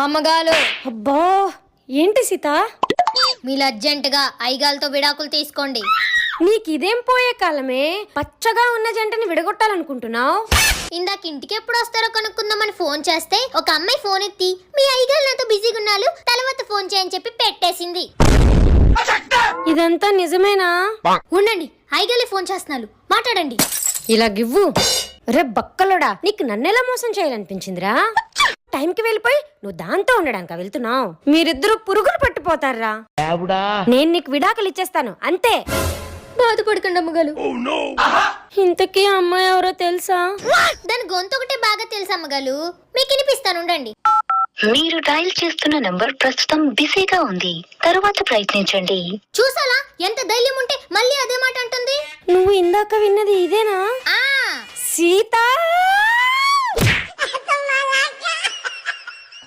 అమ్మగాలు. అబ్బా ఏంటి సీత? మీరు అర్జెంటుగా ఐగాలతో విడాకులు తీసుకోండి. నీకిదేం పోయే కాలమే, పచ్చగా ఉన్న జంటని విడగొట్టాలనుకుంటున్నావు? ఇందాక ఇంటికి ఎప్పుడు వస్తారో కనుక్కుందామని ఫోన్ చేస్తే ఒక అమ్మాయి ఫోన్ ఎత్తి మీ ఐగాలు నాతో బిజీగా ఉన్నారు, తర్వాత ఫోన్ చేయని చెప్పి పెట్టేసింది. ఇదంతా నిజమేనా? ఉండండి, ఐగాలే ఫోన్ చేస్తున్నారు, మాట్లాడండి. ఇలా గివ్వు. రే బక్కలోడా, నీకు నన్నెలా మోసం చేయాలనిపించిందిరా? టైంకి వెళ్ళిపోయి నువ్వు దాంతో ఉండడానిక వెళ్తున్నావు? మీరిద్దరూ పురుగులు పట్టిపోతారా. నేను నీకు విడాకులు ఇచ్చేస్తాను అంతే. బాధపడకండి అమ్మగాలు. ఇంతకీ అమ్మాయి ఎవరో తెలుసా? దాని గొంతు ఒకటే బాగా తెలుసు అమ్మగాలు, మీకు వినిపిస్తాను ఉండండి. మీరు డయల్ చేస్తున్న నంబర్ ప్రస్తుతం బిజీగా ఉంది, తరువాత ప్రయత్నించండి. చూసాలా ఎంత ధైర్యం ఉంటే మళ్ళీ అదే మాట అంటుంది. నువ్వు ఇందాక విన్నది ఇదేనా? ఆ సీత.